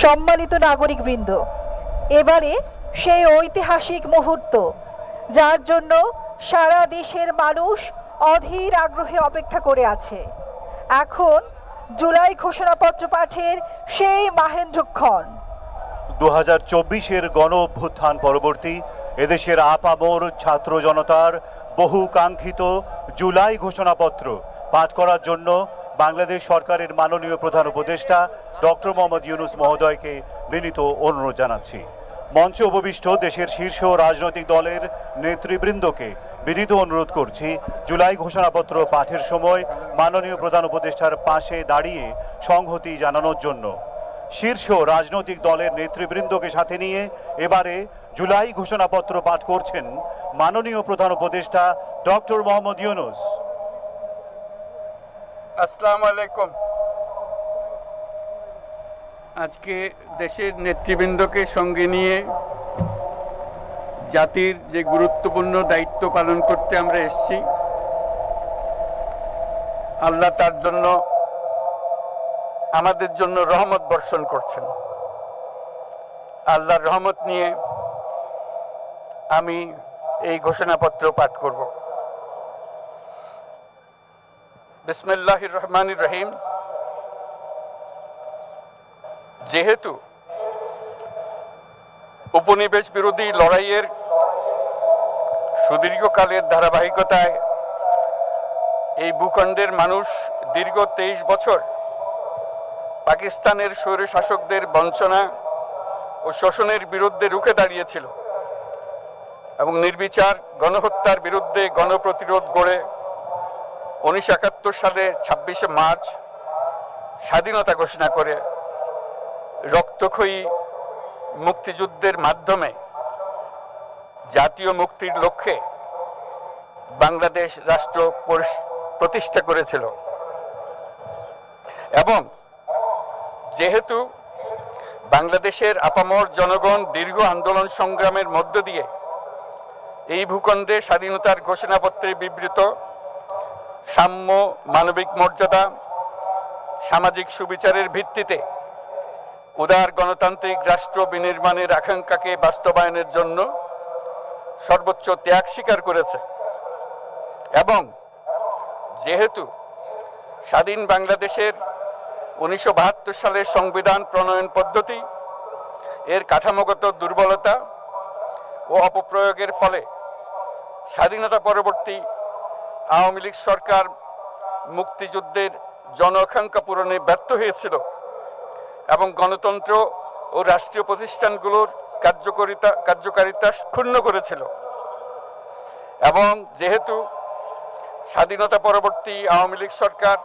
সম্মানিত নাগরিকবৃন্দ, এবারে সেই ঐতিহাসিক মুহূর্ত যার জন্য সারা দেশের মানুষ অধীর আগ্রহে অপেক্ষা করে আছে। এখন জুলাই ঘোষণাপত্র পাঠের সেই মাহেন্দ্রক্ষণ। 2024-এর গণ অভ্যুত্থান পরবর্তী এদেশের আপামর ছাত্র জনতার বহু কাঙ্ক্ষিত জুলাই ঘোষণাপত্র পাঠ করার জন্য বাংলাদেশ সরকারের মাননীয় প্রধান উপদেষ্টা ডক্টর মোহাম্মদ ইউনূস মহোদয়কে বিনীত অনুরোধ জানাচ্ছি। মঞ্চে উপবিষ্ট দেশের শীর্ষ রাজনৈতিক দলের নেতৃবৃন্দকে বিনীত অনুরোধ করছি জুলাই ঘোষণাপত্র পাঠের সময় মাননীয় প্রধান উপদেষ্টার পাশে দাঁড়িয়ে সংহতি জানানোর জন্য। শীর্ষ রাজনৈতিক দলের নেতৃবৃন্দকে সাথে নিয়ে এবারে জুলাই ঘোষণাপত্র পাঠ করছেন মাননীয় প্রধান উপদেষ্টা ডক্টর মোহাম্মদ ইউনূস। আসসালামু আলাইকুম। আজকে দেশের নেতৃবৃন্দকে সঙ্গে নিয়ে জাতির যে গুরুত্বপূর্ণ দায়িত্ব পালন করতে আমরা এসেছি, আল্লাহ তার জন্য আমাদের জন্য রহমত বর্ষণ করছেন। আল্লাহর রহমত নিয়ে আমি এই ঘোষণাপত্র পাঠ করব। বিসমিল্লাহির রহমানির রহিম। যেহেতু উপনিবেশ বিরোধী লড়াইয়ের সুদীর্ঘকালের ধারাবাহিকতায় এই ভূখণ্ডের মানুষ দীর্ঘ 23 বছর পাকিস্তানের স্বৈরশাসকদের বঞ্চনা ও শোষণের বিরুদ্ধে রুখে দাঁড়িয়েছিল এবং নির্বিচার গণহত্যার বিরুদ্ধে গণপ্রতিরোধ গড়ে 1971 সালে 26শে মার্চ স্বাধীনতা ঘোষণা করে রক্তক্ষয়ী মুক্তিযুদ্ধের মাধ্যমে জাতীয় মুক্তির লক্ষ্যে বাংলাদেশ রাষ্ট্র প্রতিষ্ঠা করেছিল। এবং যেহেতু বাংলাদেশের আপামর জনগণ দীর্ঘ আন্দোলন সংগ্রামের মধ্য দিয়ে এই ভূখণ্ডে স্বাধীনতার ঘোষণাপত্রে বিবৃত সাম্য, মানবিক মর্যাদা, সামাজিক সুবিচারের ভিত্তিতে উদার গণতান্ত্রিক রাষ্ট্র বিনির্মাণের আকাঙ্ক্ষাকে বাস্তবায়নের জন্য সর্বোচ্চ ত্যাগ স্বীকার করেছে। এবং যেহেতু স্বাধীন বাংলাদেশের 1972 সালের সংবিধান প্রণয়ন পদ্ধতি এর কাঠামোগত দুর্বলতা ও অপপ্রয়োগের ফলে স্বাধীনতা পরবর্তী আওয়ামী লীগ সরকার মুক্তিযুদ্ধের জন আকাঙ্ক্ষা পূরণে ব্যর্থ হয়েছিল এবং গণতন্ত্র ও রাষ্ট্রীয় প্রতিষ্ঠানগুলোর কার্যকারিতা ক্ষুণ্ণ করেছিল। এবং যেহেতু স্বাধীনতা পরবর্তী আওয়ামী লীগ সরকার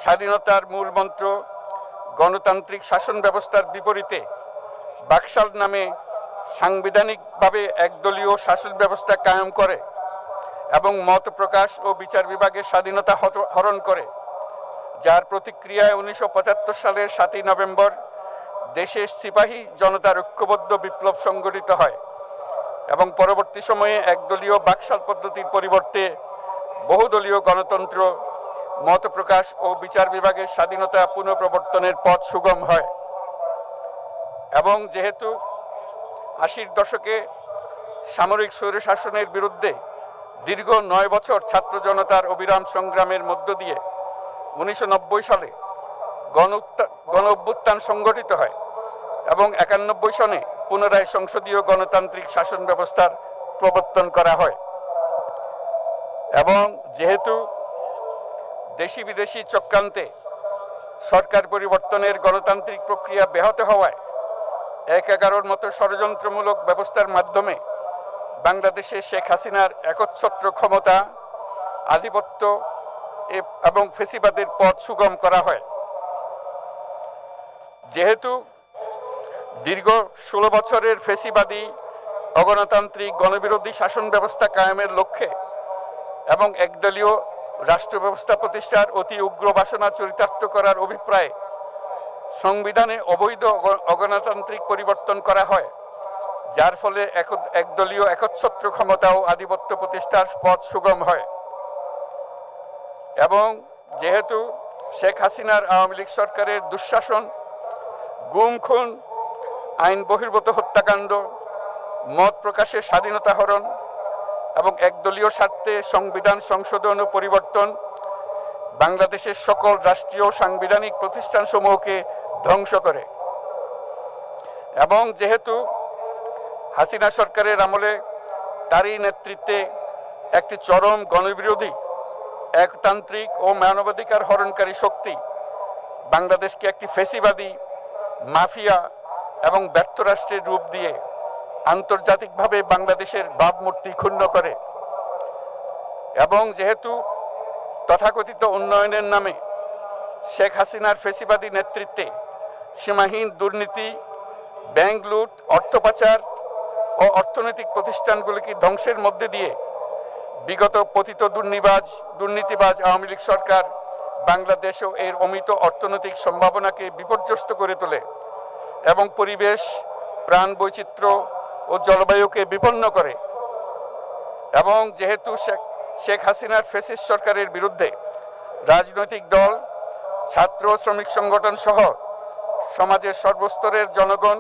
স্বাধীনতার মূল মন্ত্র গণতান্ত্রিক শাসন ব্যবস্থার বিপরীতে বাকশাল নামে সাংবিধানিকভাবে একদলীয় শাসন ব্যবস্থা কায়েম করে এবং মত প্রকাশ ও বিচার বিভাগের স্বাধীনতা হরণ করে, যার প্রতিক্রিয়ায় 1975 সালের 7ই নভেম্বর দেশের সিপাহী জনতার ঐক্যবদ্ধ বিপ্লব সংগঠিত হয় এবং পরবর্তী সময়ে একদলীয় বাকশাল পদ্ধতির পরিবর্তে বহুদলীয় গণতন্ত্র, মত প্রকাশ ও বিচার বিভাগের স্বাধীনতা পুনঃপ্রবর্তনের পথ সুগম হয়। এবং যেহেতু 80-র দশকে সামরিক স্বৈরশাসনের বিরুদ্ধে দীর্ঘ 9 বছর ছাত্র জনতার অবিরাম সংগ্রামের মধ্য দিয়ে 1990 সালে গণ অভ্যুত্থান সংগঠিত হয় এবং 91 সনে পুনরায় সংসদীয় গণতান্ত্রিক শাসন ব্যবস্থার প্রবর্তন করা হয়। এবং যেহেতু দেশি বিদেশি চক্রান্তে সরকার পরিবর্তনের গণতান্ত্রিক প্রক্রিয়া ব্যাহত হওয়ায় 1/11-র মতো ষড়যন্ত্রমূলক ব্যবস্থার মাধ্যমে বাংলাদেশে শেখ হাসিনার একচ্ছত্র ক্ষমতা, আধিপত্য এবং ফেসিবাদের পথ সুগম করা হয়। যেহেতু দীর্ঘ 16 বছরের ফেসিবাদী অগণতান্ত্রিক গণবিরোধী শাসন ব্যবস্থা কায়েমের লক্ষ্যে এবং একদলীয় রাষ্ট্র ব্যবস্থা প্রতিষ্ঠার অতি উগ্র বাসনা চরিতার্থ করার অভিপ্রায়ে সংবিধানে অবৈধ অগণতান্ত্রিক পরিবর্তন করা হয়, যার ফলে একদলীয় একচ্ছত্র ক্ষমতা ও আধিপত্য প্রতিষ্ঠার পথ সুগম হয়। এবং যেহেতু শেখ হাসিনার আওয়ামী লীগ সরকারের দুঃশাসন, গুম খুন, আইন বহির্ভূত হত্যাকাণ্ড, মত প্রকাশের স্বাধীনতা হরণ এবং একদলীয় স্বার্থে সংবিধান সংশোধন ও পরিবর্তন বাংলাদেশের সকল রাষ্ট্রীয় সাংবিধানিক প্রতিষ্ঠানসমূহকে ধ্বংস করে। এবং যেহেতু হাসিনা সরকারের আমলে তারই নেতৃত্বে একটি চরম গণবিরোধী, একতান্ত্রিক ও মানবাধিকার হরণকারী শক্তি বাংলাদেশকে একটি ফ্যাসিবাদী, মাফিয়া এবং ব্যর্থ রাষ্ট্রের রূপ দিয়ে আন্তর্জাতিকভাবে বাংলাদেশের ভাবমূর্তি ক্ষুণ্ণ করে, এবং যেহেতু তথাকথিত উন্নয়নের নামে শেখ হাসিনার ফ্যাসিবাদী নেতৃত্বে সীমাহীন দুর্নীতি, ব্যাংক লুট, অর্থ পাচার ও অর্থনৈতিক প্রতিষ্ঠানগুলিকে ধ্বংসের মধ্যে দিয়ে বিগত পতিত দুর্নীতিবাজ আওয়ামী লীগ সরকার বাংলাদেশ ও এর অমিত অর্থনৈতিক সম্ভাবনাকে বিপর্যস্ত করে তোলে এবং পরিবেশ, প্রাণ বৈচিত্র্য ও জলবায়ুকে বিপন্ন করে। এবং যেহেতু শেখ হাসিনার ফ্যাসিস্ট সরকারের বিরুদ্ধে রাজনৈতিক দল, ছাত্র শ্রমিক সংগঠন সহ সমাজের সর্বস্তরের জনগণ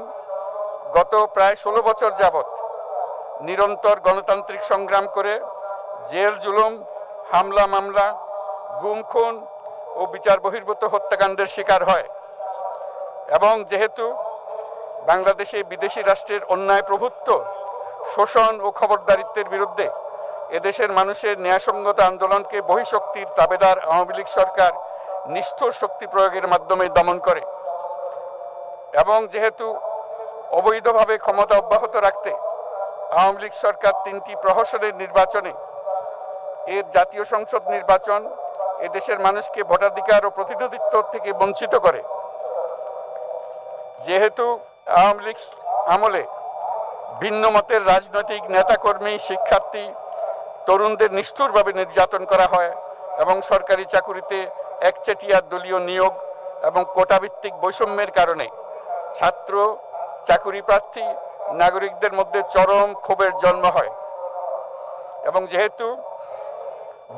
গত প্রায় 16 বছর যাবৎ নিরন্তর গণতান্ত্রিক সংগ্রাম করে জেল জুলুম, হামলা মামলা, গুম খুন ও বিচার বহির্ভূত হত্যাকাণ্ডের শিকার হয়, এবং যেহেতু বাংলাদেশে বিদেশি রাষ্ট্রের অন্যায় প্রভুত্ব, শোষণ ও খবরদারিত্বের বিরুদ্ধে এদেশের মানুষের ন্যায়সঙ্গত আন্দোলনকে বহিঃশক্তির তাবেদার আওয়ামী লীগ সরকার নিষ্ঠুর শক্তি প্রয়োগের মাধ্যমে দমন করে, এবং যেহেতু অবৈধভাবে ক্ষমতা অব্যাহত রাখতে আওয়ামী লীগ সরকার 3টি প্রহসনের নির্বাচনে এর জাতীয় সংসদ নির্বাচন এদেশের মানুষকে ভোটাধিকার ও প্রতিনিধিত্ব থেকে বঞ্চিত করে, যেহেতু আওয়ামী লীগ আমলে ভিন্ন মতের রাজনৈতিক নেতাকর্মী, শিক্ষার্থী, তরুণদের নিষ্ঠুরভাবে নির্যাতন করা হয় এবং সরকারি চাকুরিতে একচেটিয়া দলীয় নিয়োগ এবং কোটাভিত্তিক বৈষম্যের কারণে ছাত্র, চাকুরি প্রার্থী, নাগরিকদের মধ্যে চরম ক্ষোভের জন্ম হয়, এবং যেহেতু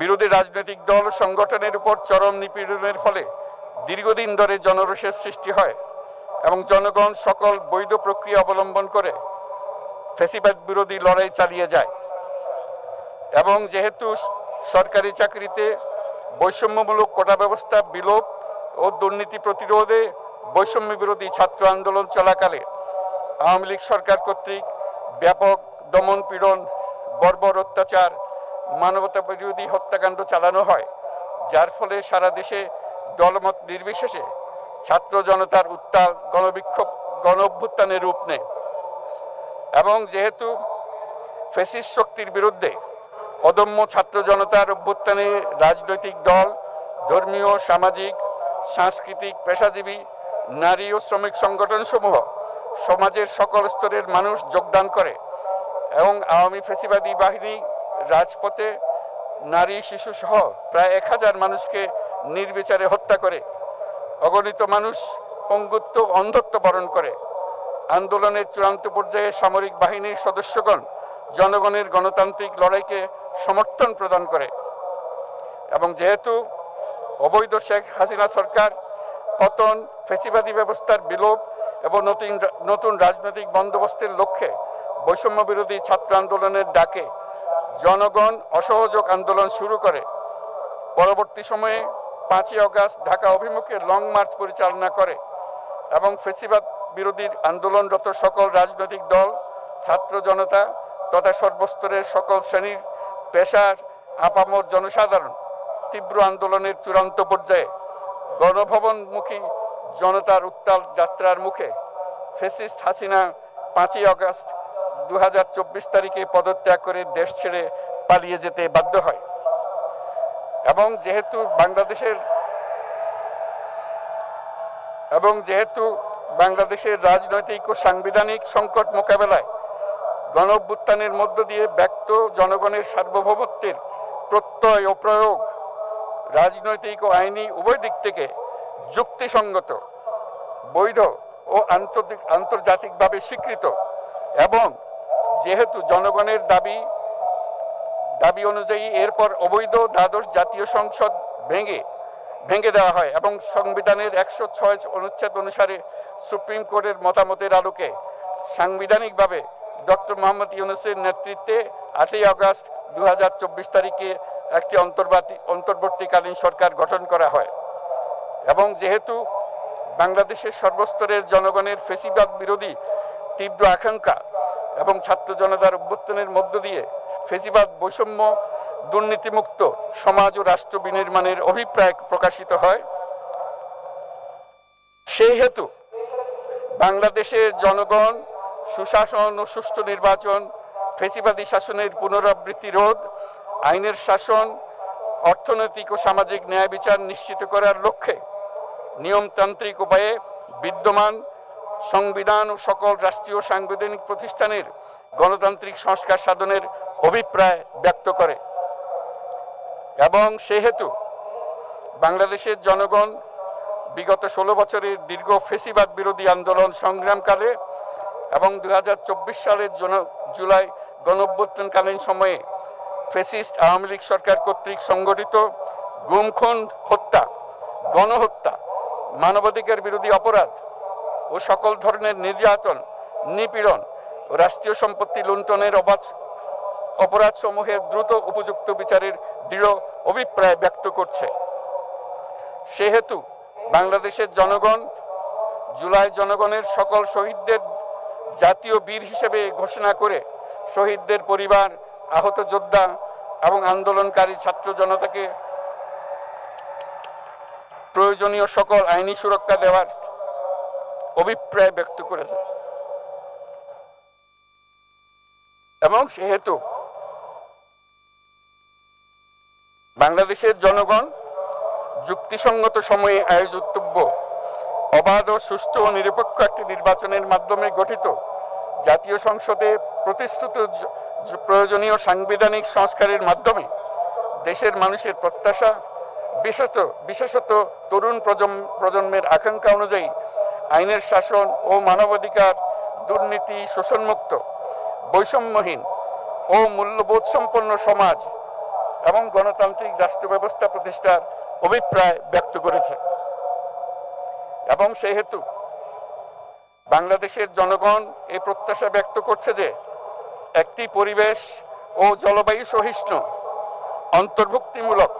বিরোধী রাজনৈতিক দল সংগঠনের উপর চরম নিপীড়নের ফলে দীর্ঘদিন ধরে জনরোষের সৃষ্টি হয় এবং জনগণ সকল বৈধ প্রক্রিয়া অবলম্বন করে ফ্যাসিবাদ বিরোধী লড়াই চালিয়ে যায়, এবং যেহেতু সরকারি চাকরিতে বৈষম্যমূলক কোটা ব্যবস্থা বিলোপ ও দুর্নীতি প্রতিরোধে বৈষম্য বিরোধী ছাত্র আন্দোলন চলাকালে আওয়ামী লীগ সরকার কর্তৃক ব্যাপক দমন পীড়ন, বর্বর অত্যাচার, মানবতা বিরোধী হত্যাকাণ্ড চালানো হয়, যার ফলে সারা দেশে দলমত নির্বিশেষে ছাত্র জনতার উত্তাল গণবিক্ষোভ, গণ অভ্যুত্থানের রূপ নেয়, এবং যেহেতু ফ্যাসিস্ট শক্তির বিরুদ্ধে অদম্য ছাত্র জনতার অভ্যুত্থানে রাজনৈতিক দল, ধর্মীয়, সামাজিক, সাংস্কৃতিক, পেশাজীবী, নারী ও শ্রমিক সংগঠনসমূহ সমাজের সকল স্তরের মানুষ যোগদান করে এবং আওয়ামী ফ্যাসিবাদী বাহিনী রাজপথে নারী, শিশু সহ প্রায় 1000 মানুষকে নির্বিচারে হত্যা করে, অগণিত মানুষ পঙ্গুত্ব, অন্ধত্ব বরণ করে। আন্দোলনের চূড়ান্ত পর্যায়ে সামরিক বাহিনীর সদস্যগণ জনগণের গণতান্ত্রিক লড়াইকে সমর্থন প্রদান করে, এবং যেহেতু অবৈধ শেখ হাসিনা সরকার পতন, ফ্যাসিবাদী ব্যবস্থার বিলোপ এবং নতুন রাজনৈতিক বন্দোবস্তের লক্ষ্যে বৈষম্য বিরোধী ছাত্র আন্দোলনের ডাকে জনগণ অসহযোগ আন্দোলন শুরু করে, পরবর্তী সময়ে 5ই আগস্ট ঢাকা অভিমুখে লং মার্চ পরিচালনা করে এবং ফ্যাসিবাদ বিরোধী আন্দোলনরত সকল রাজনৈতিক দল, ছাত্র জনতা তথা সর্বস্তরের সকল শ্রেণীর, পেশার, আপামর জনসাধারণ তীব্র আন্দোলনের চূড়ান্ত পর্যায়ে গণভবনমুখী জনতার উত্তাল যাত্রার মুখে ফ্যাসিস্ট হাসিনা 5ই আগস্ট 2024 তারিখে পদত্যাগ করে দেশ ছেড়ে পালিয়ে যেতে বাধ্য হয়। এবং যেহেতু বাংলাদেশের রাজনৈতিক ও সাংবিধানিক সংকট মোকাবেলায় গণ অভ্যুত্থানের মধ্য দিয়ে ব্যক্ত জনগণের সার্বভৌমত্বের প্রত্যয় ও প্রয়োগ রাজনৈতিক ও আইনি উভয় দিক থেকে যুক্তিসঙ্গত, বৈধ ও আন্তর্জাতিকভাবে স্বীকৃত, এবং যেহেতু জনগণের দাবি অনুযায়ী এরপর অবৈধ দ্বাদশ জাতীয় সংসদ ভেঙে দেওয়া হয় এবং সংবিধানের 106 অনুচ্ছেদ অনুসারে সুপ্রিম কোর্টের মতামতের আলোকে সাংবিধানিকভাবে ডক্টর মোহাম্মদ ইউনূসের নেতৃত্বে 8ই আগস্ট 2024 তারিখে একটি অন্তর্বর্তীকালীন সরকার গঠন করা হয়। এবং যেহেতু বাংলাদেশের সর্বস্তরের জনগণের ফ্যাসিবাদ বিরোধী তীব্র আকাঙ্ক্ষা এবং ছাত্র জনতার অভ্যুত্থানের মধ্য দিয়ে ফ্যাসিবাদ বৈষম্য দুর্নীতিমুক্ত সমাজ ও রাষ্ট্র বিনির্মাণের অভিপ্রায় প্রকাশিত হয়, সেই হেতু বাংলাদেশের জনগণ সুশাসন ও সুষ্ঠু নির্বাচন, ফ্যাসিবাদী শাসনের পুনরাবৃত্তি রোধ, আইনের শাসন, অর্থনৈতিক ও সামাজিক ন্যায় বিচার নিশ্চিত করার লক্ষ্যে নিয়মতান্ত্রিক উপায়ে বিদ্যমান সংবিধান ও সকল রাষ্ট্রীয় সাংবিধানিক প্রতিষ্ঠানের গণতান্ত্রিক সংস্কার সাধনের অভিপ্রায় ব্যক্ত করে। এবং সেহেতু বাংলাদেশের জনগণ বিগত 16 বছরের দীর্ঘ ফ্যাসিবাদ বিরোধী আন্দোলন সংগ্রামকালে এবং 2024 সালের জুলাই গণঅভ্যুত্থানকালীন সময়ে ফ্যাসিস্ট আওয়ামী লীগ সরকার কর্তৃক সংগঠিত গুম খুন, হত্যা, গণহত্যা, মানবাধিকার বিরোধী অপরাধ ও সকল ধরনের নির্যাতন, নিপীড়ন ও রাষ্ট্রীয় সম্পত্তি লুণ্ঠনের অপরাধ সমূহের দ্রুত উপযুক্ত বিচারের দৃঢ় অভিপ্রায় ব্যক্ত করছে। সেহেতু বাংলাদেশের জনগণ জুলাই জনগণের সকল শহীদদের জাতীয় বীর হিসেবে ঘোষণা করে শহীদদের পরিবার, আহত যোদ্ধা এবং আন্দোলনকারী ছাত্র জনতাকে প্রয়োজনীয় সকল আইনি সুরক্ষা দেওয়ার অভিপ্রায় ব্যক্ত করেছে। এবং সেহেতু বাংলাদেশের জনগণ যুক্তিসঙ্গত সময়ে আয়োজিতব্য অবাধ ও সুষ্ঠু ও নিরপেক্ষ একটি নির্বাচনের মাধ্যমে গঠিত জাতীয় সংসদে প্রতিশ্রুত প্রয়োজনীয় সাংবিধানিক সংস্কারের মাধ্যমে দেশের মানুষের প্রত্যাশা, বিশেষত তরুণ প্রজন্মের আকাঙ্ক্ষা অনুযায়ী আইনের শাসন ও মানবাধিকার, দুর্নীতি, শোষণমুক্ত, বৈষম্যহীন ও মূল্যবোধ সম্পন্ন সমাজ এবং গণতান্ত্রিক রাষ্ট্র ব্যবস্থা প্রতিষ্ঠার অভিপ্রায় ব্যক্ত করেছে। এবং সেহেতু বাংলাদেশের জনগণ এই প্রত্যাশা ব্যক্ত করছে যে একটি পরিবেশ ও জলবায়ু সহিষ্ণু, অন্তর্ভুক্তিমূলক,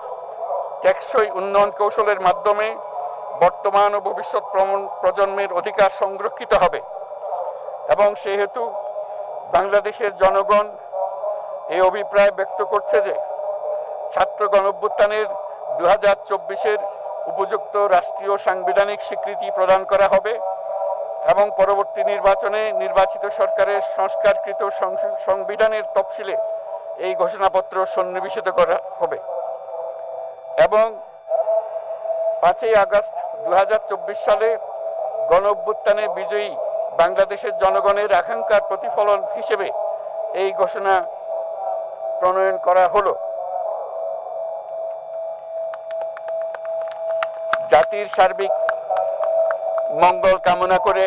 টেকসই উন্নয়ন কৌশলের মাধ্যমে বর্তমান ও ভবিষ্যৎ প্রজন্মের অধিকার সংরক্ষিত হবে। এবং সেহেতু বাংলাদেশের জনগণ এই অভিপ্রায় ব্যক্ত করছে যে ছাত্র গণঅভ্যুত্থানের 2024-এর উপযুক্ত রাষ্ট্রীয় সাংবিধানিক স্বীকৃতি প্রদান করা হবে এবং পরবর্তী নির্বাচনে নির্বাচিত সরকারের সংস্কারকৃত সংবিধানের তফসিলে এই ঘোষণাপত্র সন্নিবেশিত করা হবে। এবং 5ই আগস্ট 2024 সালে গণঅভ্যুত্থানে বিজয়ী বাংলাদেশের জনগণের আকাঙ্ক্ষার প্রতিফলন হিসেবে এই ঘোষণা প্রণয়ন করা হলো। জাতির সার্বিক মঙ্গল কামনা করে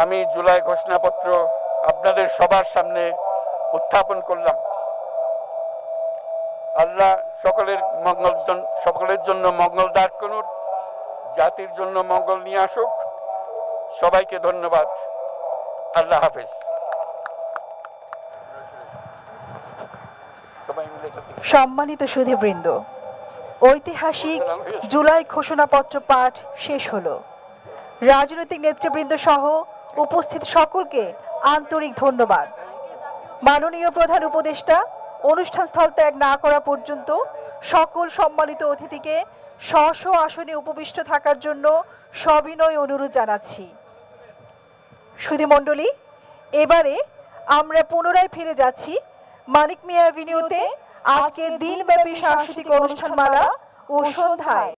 আমি জুলাই ঘোষণাপত্র আপনাদের সবার সামনে উত্থাপন করলাম। আল্লাহ সকলের জন্য মঙ্গল দান করুন, জাতির জন্য মঙ্গল নিয়ে আসুক। সবাইকে ধন্যবাদ। আল্লাহ হাফেজ। সম্মানিত সুধীবৃন্দ, ঐতিহাসিক জুলাই ঘোষণাপত্র পাঠ শেষ হলো। রাজনৈতিক নেতৃবৃন্দ সহ উপস্থিত সকলকে আন্তরিক ধন্যবাদ। মাননীয় প্রধান উপদেষ্টা অনুষ্ঠান স্থল ত্যাগ না করা পর্যন্ত সকল সম্মানিত অতিথিকে স্ব আসনে উপবিষ্ট থাকার জন্য সবিনয় অনুরোধ জানাচ্ছি। সুধীমণ্ডলী, এবারে আমরা পুনরায় ফিরে যাচ্ছি মানিক মিয়া অ্যাভিনিউতে আজকের দিনব্যাপী সাংস্কৃতিক অনুষ্ঠানমালা ও সন্ধ্যায়